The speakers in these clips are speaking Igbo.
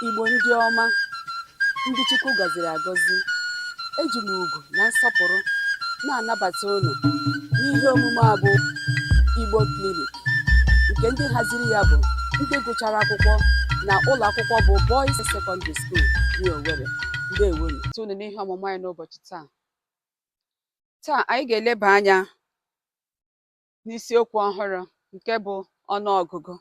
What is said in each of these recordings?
Igbo ndị ọma, ndị Chukwu gọziri agọzi, eji m ugwu na nsọpụrụ na-anabata unu n'ihe omume a bụ Igbo Clinic, nke ndị haziri ya bụ ndị gụchara akwụkwọ na ụlọ akwụkwọ bụ Boys Secondary School dị Owerri. Ndewonu. Unu n'ihe ọmụmụ anyị n'ụbọchị taa anyị ga-eleba anya n'isiokwu ọhụrụ nke bụ ọnụọgụgụ.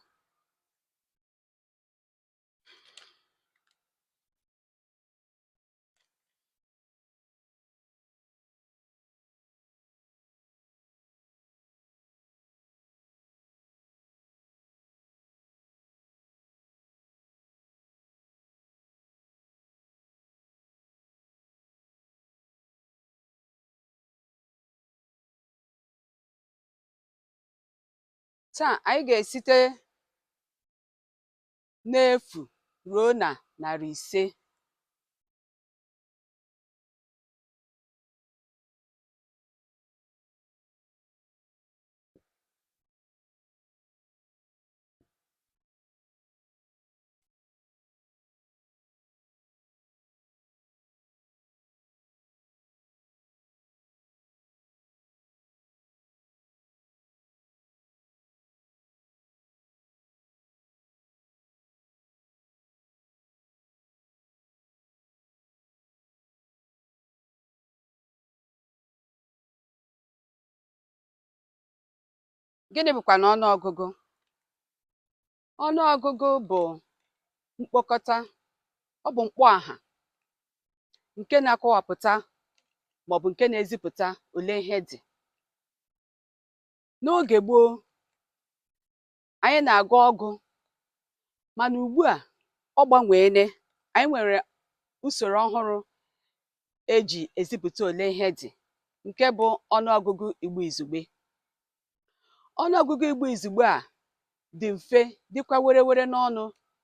Taa anyị ga-esite n'efu ruo na 500. Gịnị bụkwa na ọnụọgụgụ? Ọnụọgụgụ bụ mkpokọta, ọ bụ mkpọaha nke na-akọwapụta maọbụ nke na-ezipụta ole ihe dị. N'oge gboo, anyị na-agụ ọgụ, mana ugbu a ọ gbanweela. Anyị nwere usoro ọhụrụ eji ezipụta ole ihe dị, nke bụ ọnụọgụgụ igbo izugbe. Ọnụọgụgụ igbo izugbe a dị mfe, dịkwa were were n'ọnụ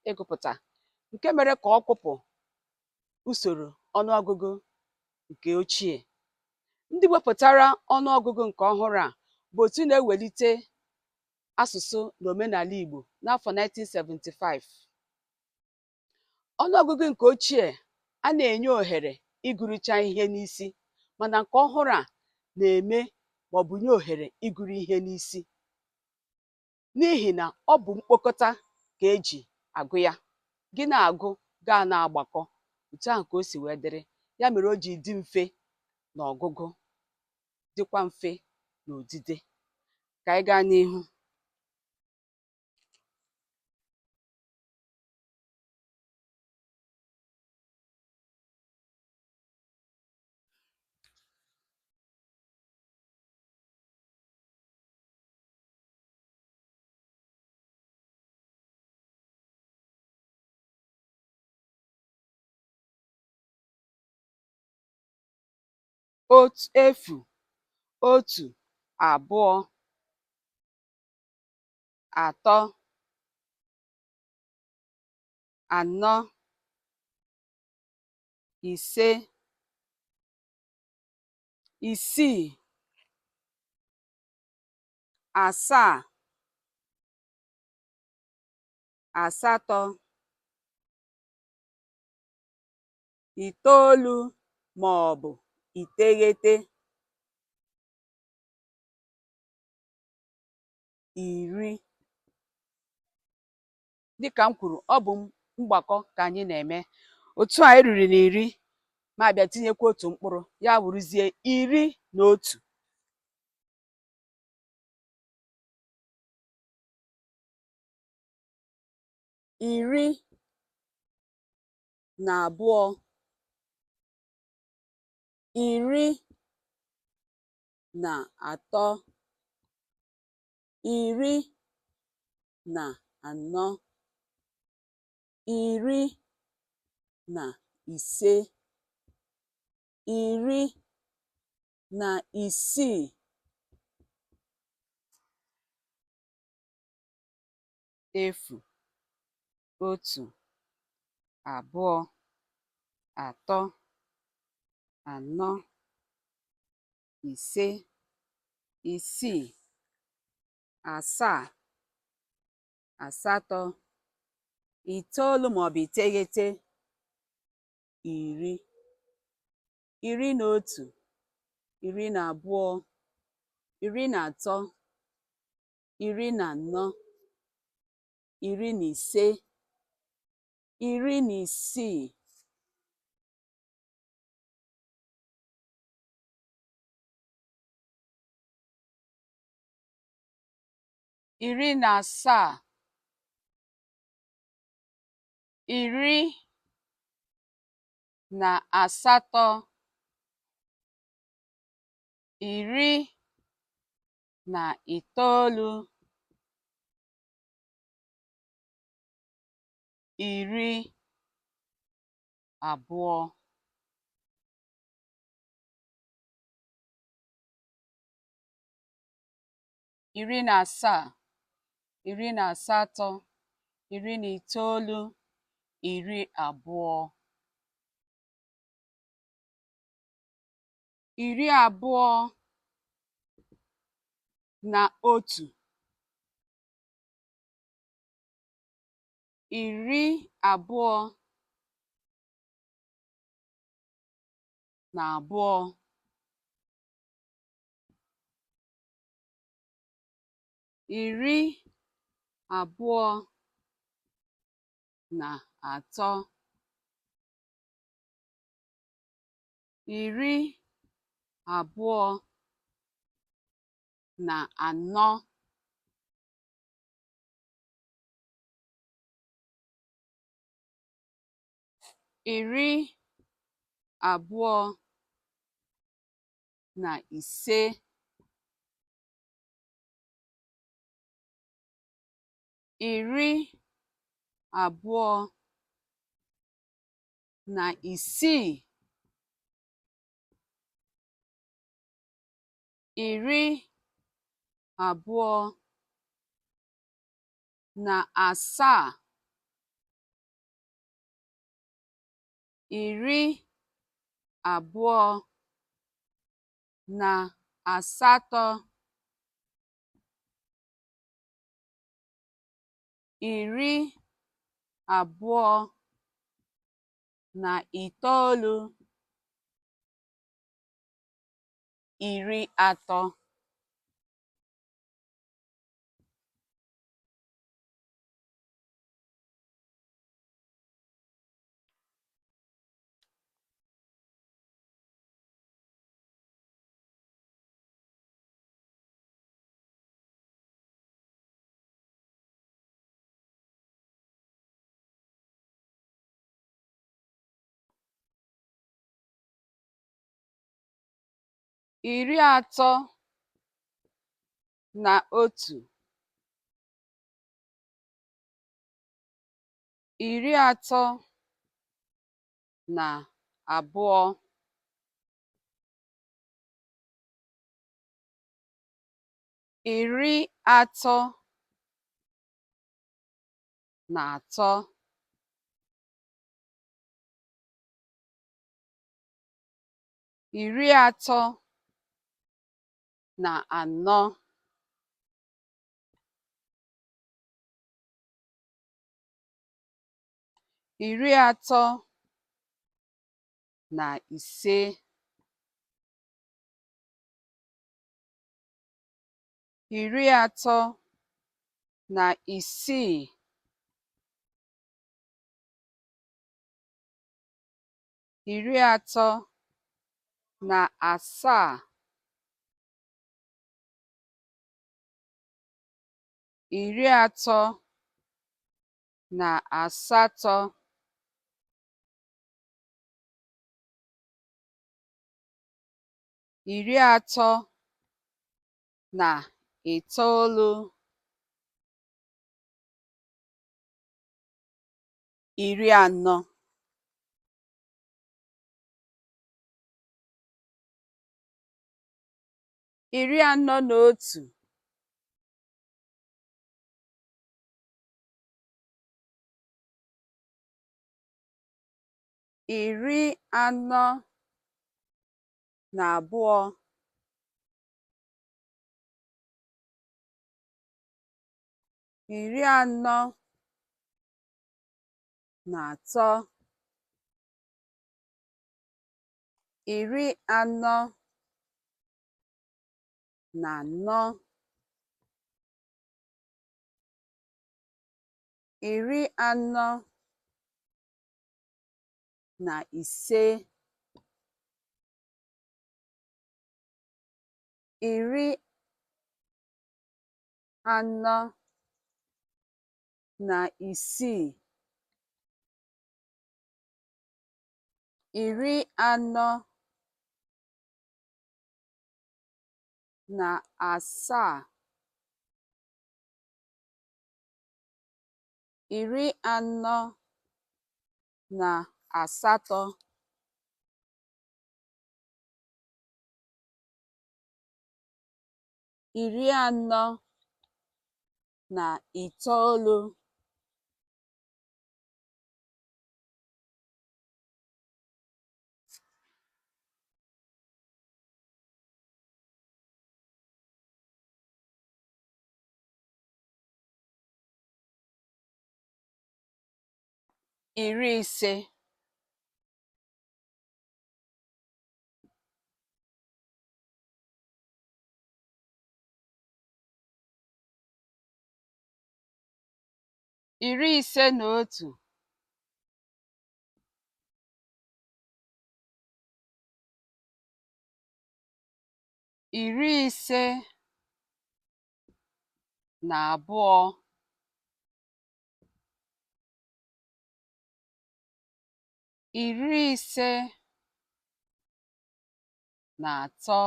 ịgụpụta, nke mere ka ọ kwụpụ usoro ọnụọgụgụ nke ochie. Ndị wepụtara ọnụọgụgụ nke ọhụrụ a bụ otu na-ewelite asụsụ na omenala Igbo n'afọ 1975. Ọnụọgụgụ nke ochie a na-enye ohere ịgụrụcha ihe n'isi, mana nke ọhụrụ a na-eme maọbụ nye ohere ịgụrụ ihe n'isi, n'ihi na ọ bụ mkpokọta ka eji agụ ya. Gị na-agụ gaa na-agbakọ, otu ahụ ka o si wee dịrị. Ya mere o ji dị mfe n'ọgụgụ, dịkwa mfe n'odide. Ka anyị gaa n'ihu. Efu, otu, abụọ, atọ, anọ, ise, isii, asaa, asatọ, itoolu maọbụ iteghete, iri. Dịka m kwuru, ọ bụ mgbakọ ka anyị na-eme. Otu a eriri na iri, ma bịa tinyekwa otu mkpụrụ, ya wụrụzie 11. Iri na abụọ, iri na atọ, iri na anọ, iri na ise, iri na isii, efu, otu, abụọ, atọ, anọ, ise, isii, asaa, asatọ, itoolu maọbụ iteghete, iri, iri na otu, iri na abụọ, iri na atọ, iri na anọ, iri na ise, iri na isii, iri na asaa, iri na asatọ, iri na itoolu, iri abụọ, iri na asaa, iri na asatọ, iri na itoolu, iri abụọ, iri abụọ na otu, iri abụọ na abụọ, iri abụọ na atọ, iri abụọ na anọ, iri abụọ na ise, iri abụọ na isii, iri abụọ na asaa, iri abụọ na asatọ, iri abụọ na itoolu, iri atọ. Iri atọ na otu, iri atọ na abụọ, iri atọ na atọ, iri atọ na anọ, iri atọ na ise, iri atọ na isii, iri atọ na asaa, iri atọ na asatọ, iri atọ na itoolu, iri anọ. Iri anọ na otu, iri anọ na abụọ, iri anọ na atọ, iri anọ na anọ, iri anọ na ise, iri anọ na isii, iri anọ na asaa, iri anọ na asatọ, iri anọ na itoolu, iri ise, iri ise na otu, iri ise na abụọ, iri ise na atọ,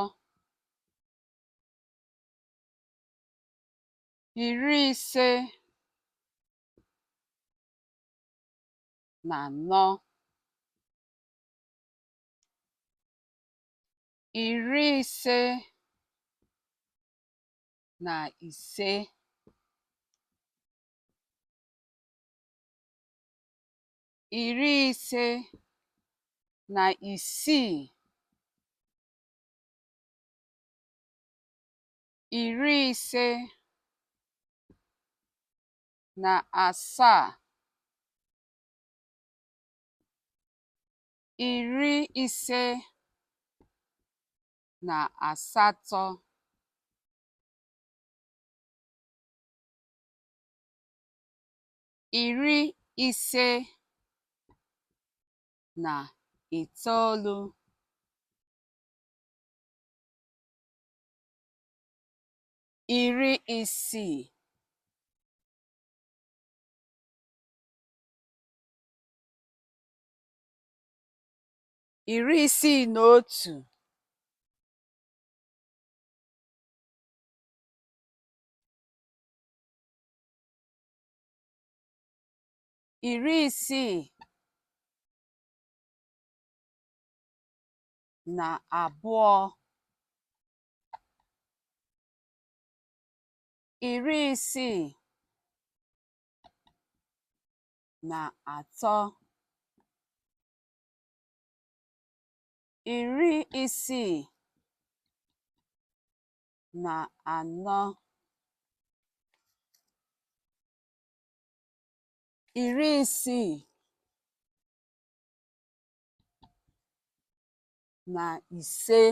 iri ise na anọ, iri ise na ise, iri ise na isii, iri ise na asaa, iri ise na asatọ, iri ise na itoolu, iri isii, iri isii na otu, iri isii na abụọ, iri isii na atọ, iri isii na anọ, iri isii na ise,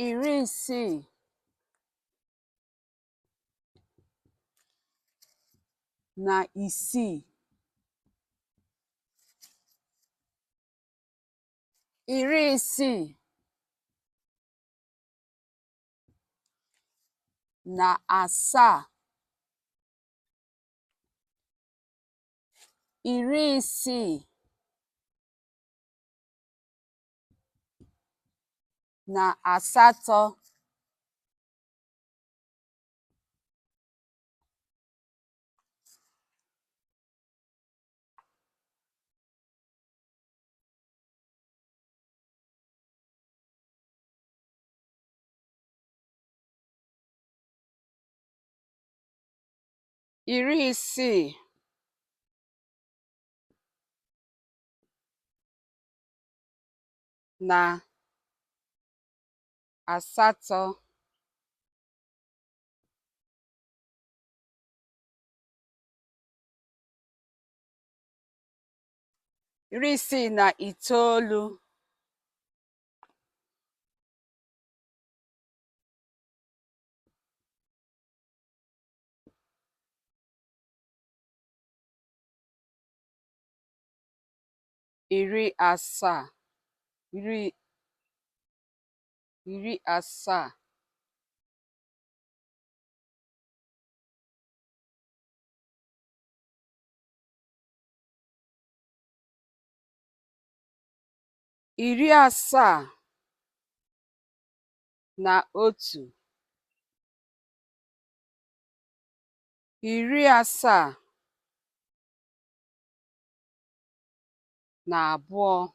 iri isii na isii, iri isii na asaa, iri isii na asatọ, iri isii na asatọ, 19, 17, 17, 71, 72, 73, 74,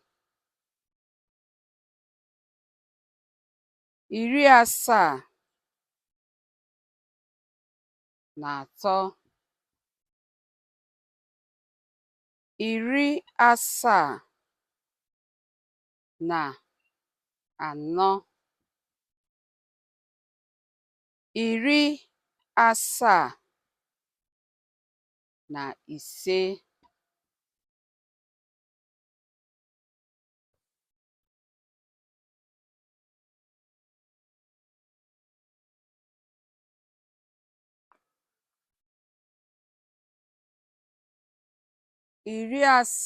75, 76, 77,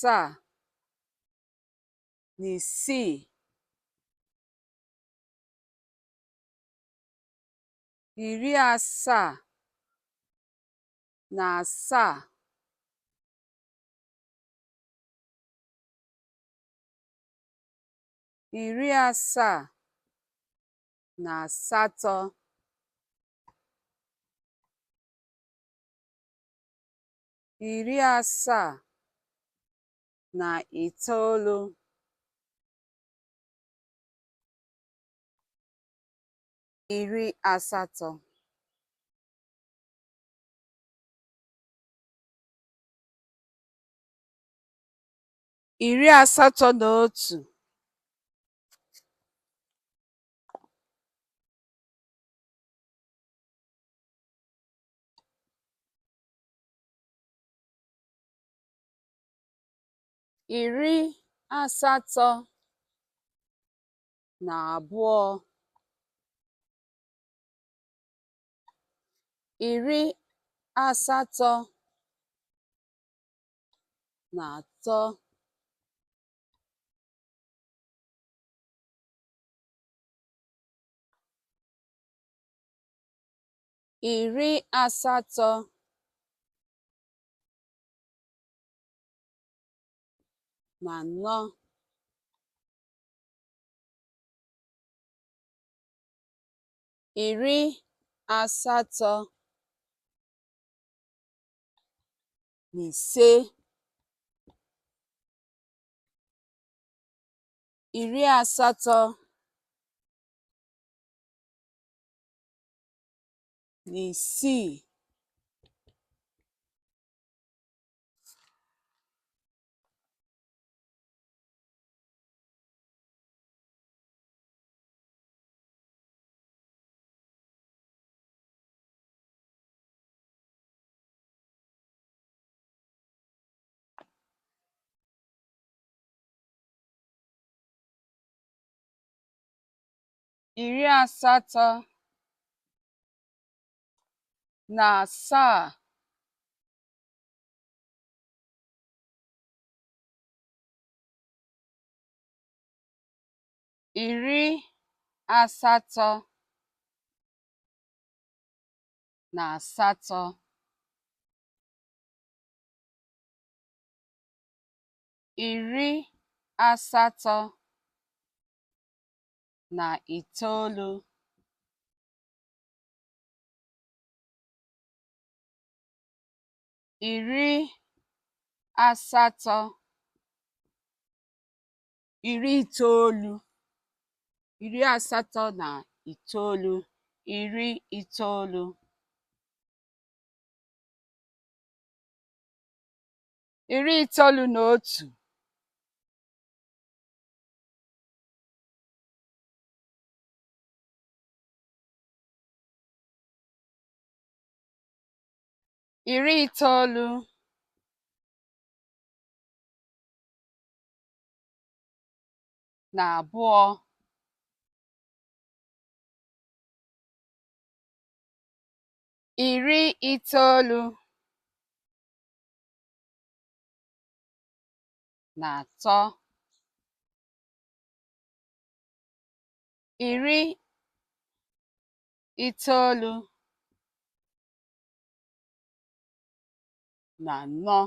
78, 79, 80, 81, 82, 83, 84, 4, 85, 86, 87, 7, 80, 8, 80, 9, 80, 90, 89, 90, 91, 90, na abụọ, iri itoolu na atọ, iri itoolu na anọ,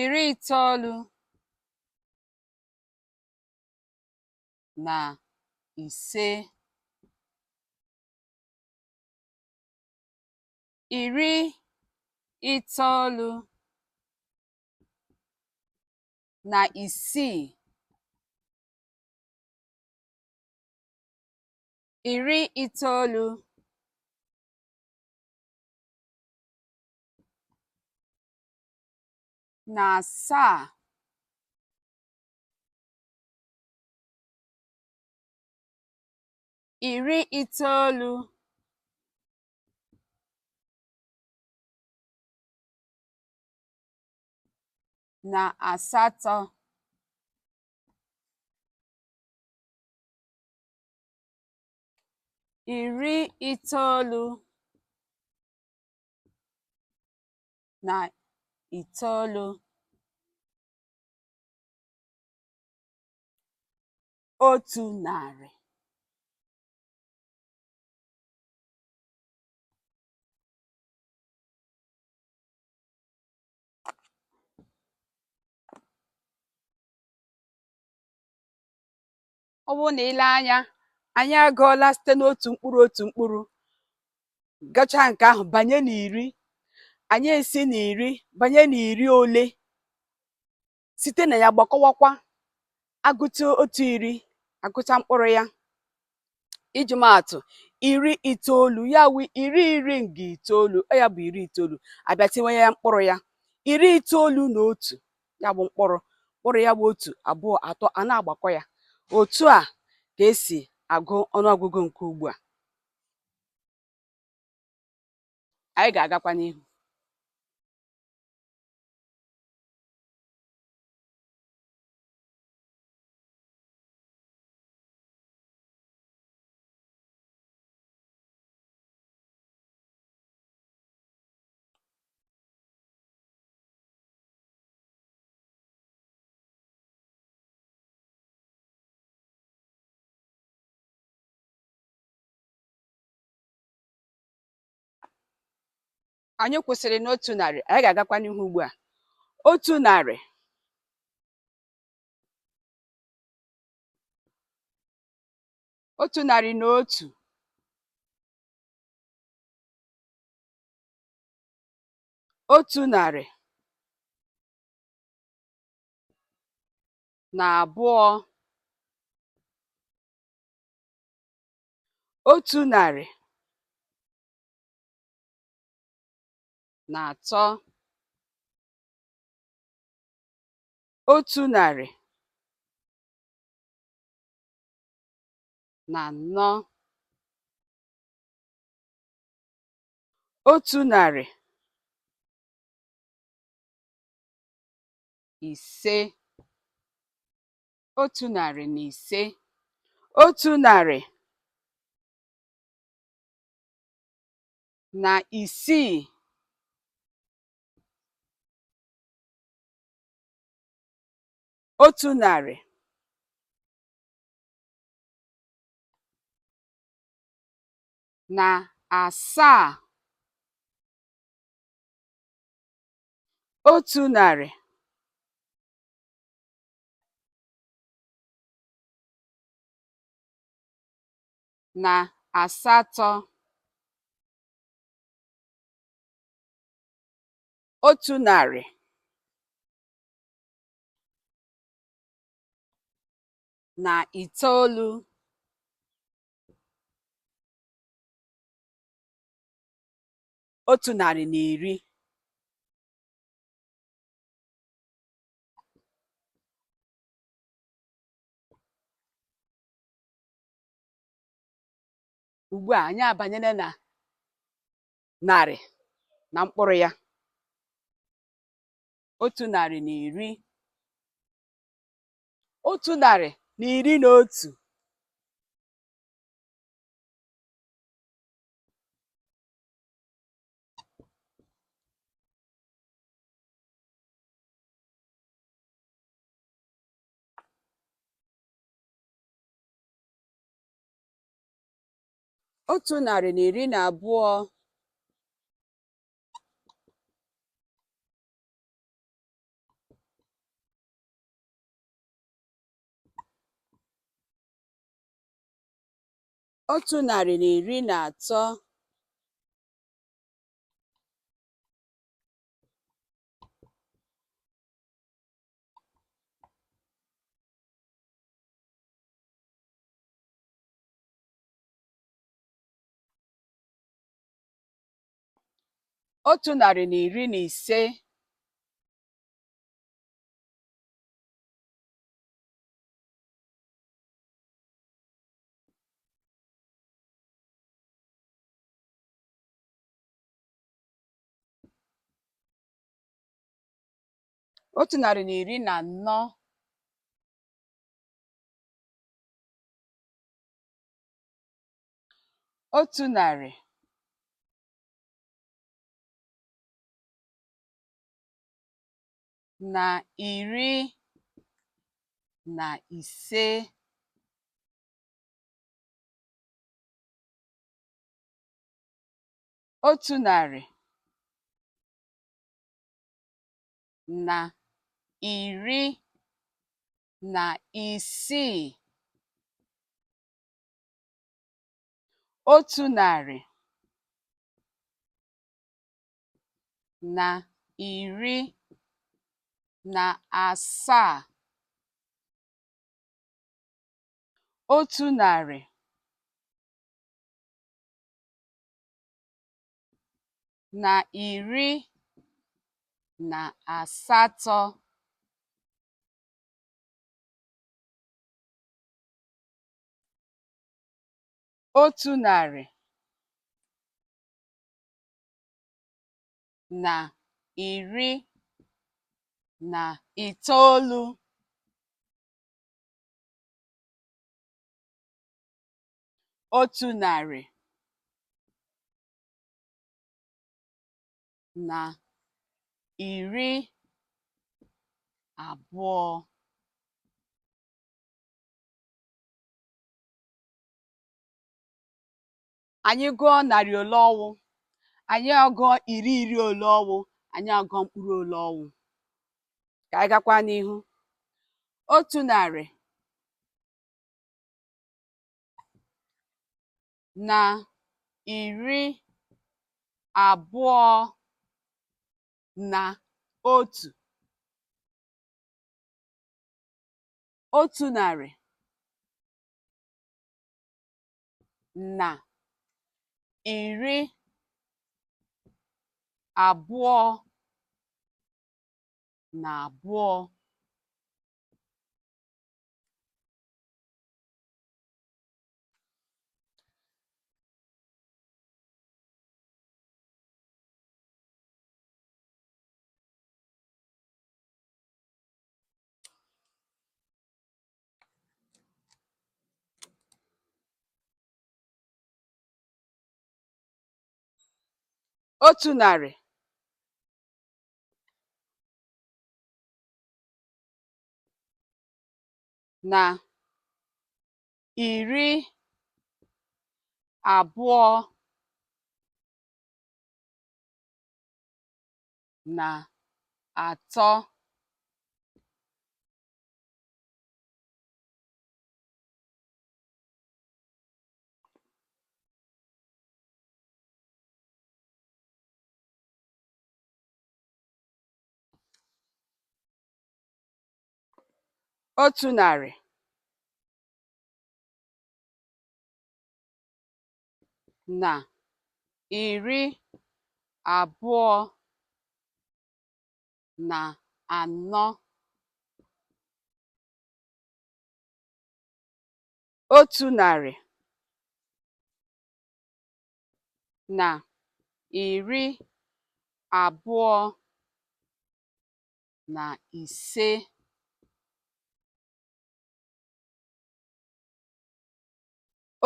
iri itoolu na ise, iri itoolu na isii, iri itoolu na asaa, iri itoolu na asatọ, iri itoolu na itoolu, otu narị. Ọ bụrụ na ile anya, anyị agụọla site n'otu mkpụrụ gachaa nke ahụ banye n'iri, anyị esi n'iri banye n'iri ole, site na ya gbakọwakwa agụta otu iri agụta mkpụrụ ya. Iji maatụ, iri itoolu ya wụ iri nga itoolu, ọ ya bụ iri itoolu abịa tinye ya mkpụrụ ya, iri itoolu na otu ya bụ mkpụrụ ya bụ otu, abụọ, atọ, a na-agbakọ ya. Otu a ka esi agụ ọnụọgụgụ nke ugbu a. Anyị ga-agakwa n'ihu. Anyị kwụsịrị n'otu narị, anyị ga-agakwa n'ihu ugbu a. Otu narị, otu narị na otu, otu narị na abụọ, otu narị na atọ, otu narị na anọ, otu narị ise, otu narị na ise, otu narị na isii, otu narị na asaa, otu narị na asatọ, otu narị na itoolu, otu narị na iri. ugbu a anyị abanyela na narị na mkpụrụ ya. 110, 111, 112, 113, 115, 114, 100, 115, 100, 116, 100, 117, 100, 118, 100, 119, 100, 120. Anyị gụọ narị ole ọwụ, anyị agụọ iri ole ọwụ, anyị agụọ mkpụrụ ole ọwụ. Ka anyị gakwa n'ihu. 100 na 21, 100 na 22, 100 na 23, 100 na 24, 100 na iri abụọ na ise,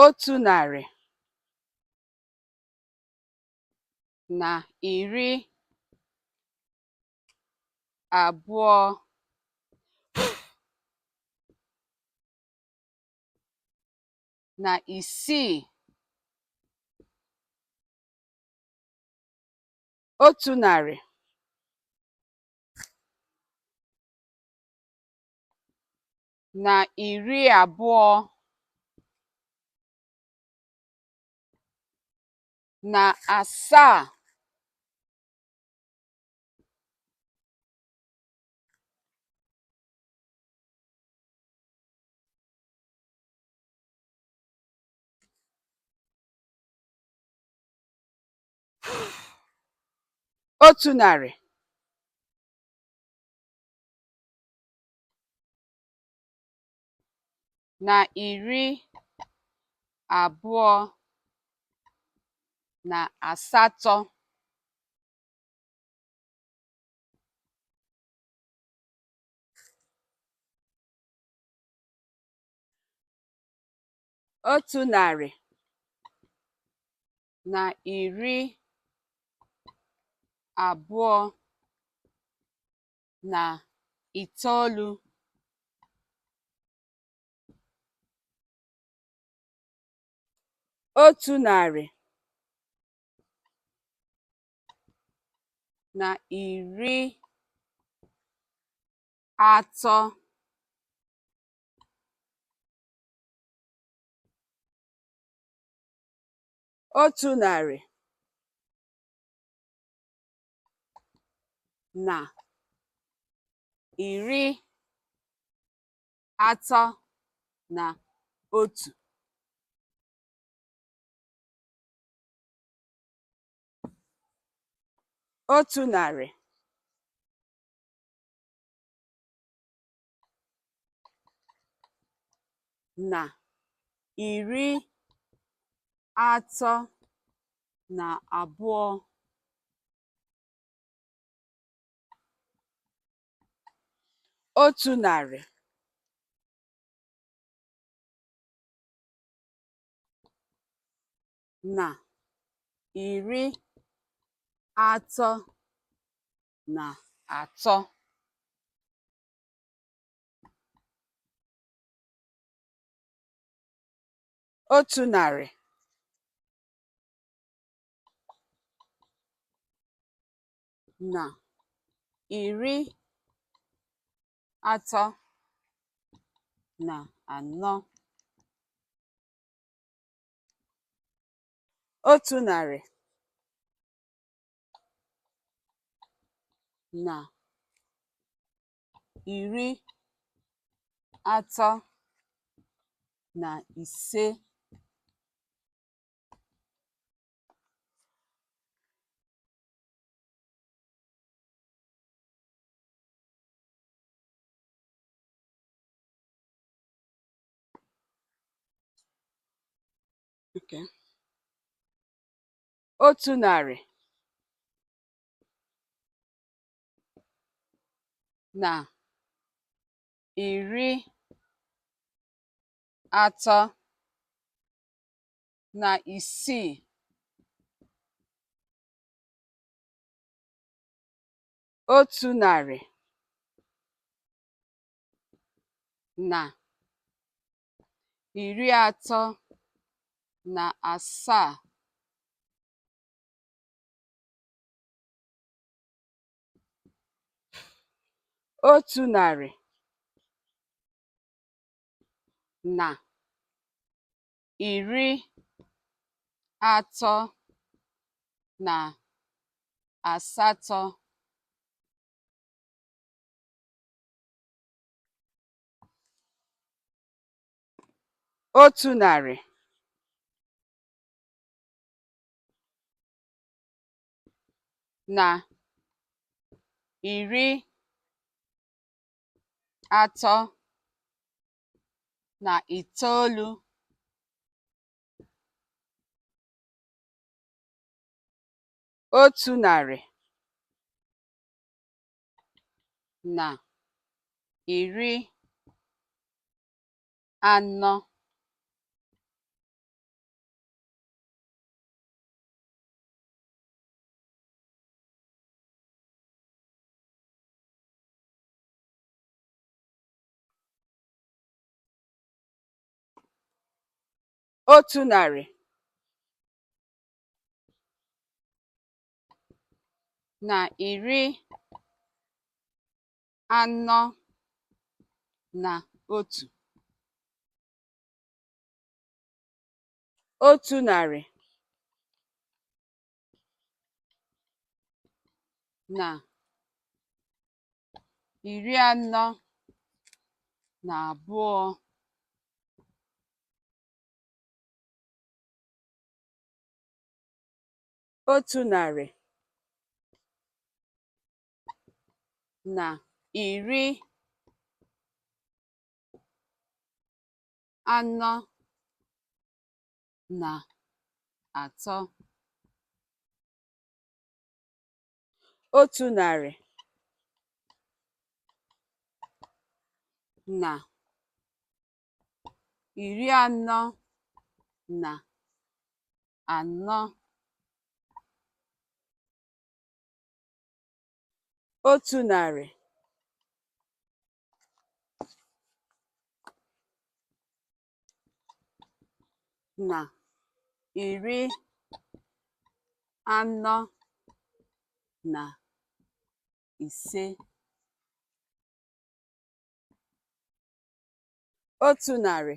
otu narị na iri abụọ na isii, otu narị na iri abụọ na asaa, otu narị na iri abụọ na asatọ, otu narị na iri abụọ na itoolu, otu narị na iri atọ, otu narị na iri atọ na otu, otu narị na iri atọ na abụọ, otu narị na iri atọ na atọ, otu narị na iri atọ na anọ, otu narị na iri atọ na ise, otu narị na iri atọ na isii, otu narị na iri atọ na asaa, otu narị na iri atọ na asatọ, otu narị na iri atọ na itoolu, otu narị na iri anọ otu narị na iri anọ na otu otu narị na iri anọ na abụọ otu narị na iri anọ na atọ otu narị na iri anọ na anọ otu narị na iri anọ na ise otu narị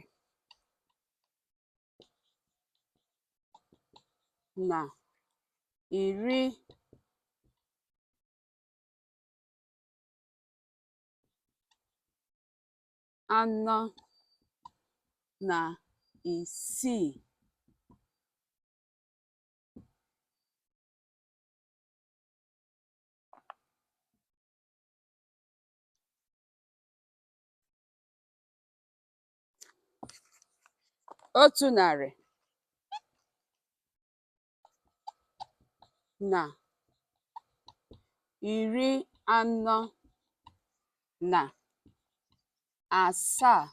na iri anọ na isii otu narị na iri anọ na asaa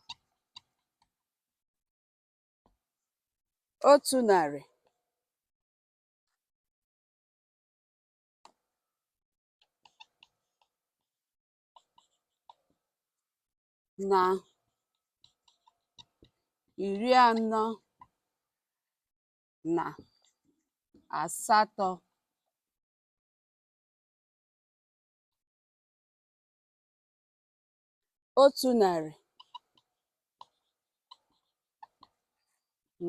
otu narị na iri anọ na asatọ otu narị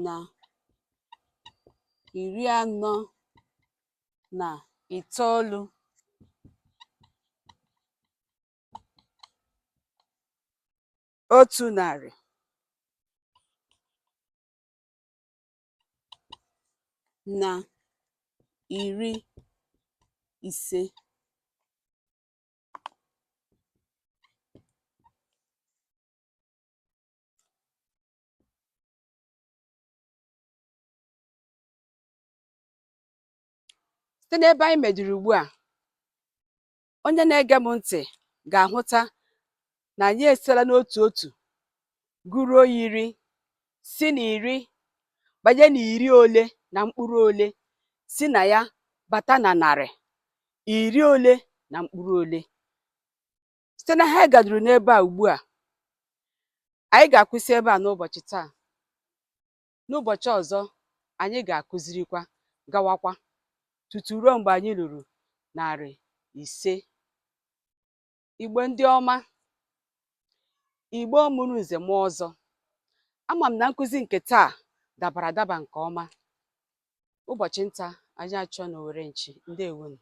na iri anọ na itoolu otu narị na iri ise site n'ebe anyị meduru ugbu a onye na-ege m ntị ga-ahụta na anyị esitela n'otu otu gụruo iri si n'iri banye n'iri ole na mkpụrụ ole si na ya bata na narị iri ole na mkpụrụ ole site na ha gaduru n'ebe a ugbu a anyị ga-akwụsị ebe a n'ụbọchị taa n'ụbọchị ọzọ anyị ga-akụzirikwa gawakwa tutu ruo mgbe anyị ruru narị ise Igbo ndị ọma Igbo mụrụ nze mụọ ọzọ ama m na nkụzi nke taa dabara adaba nke ọma ụbọchị nta anyị achọ na Owere nchi ndewonu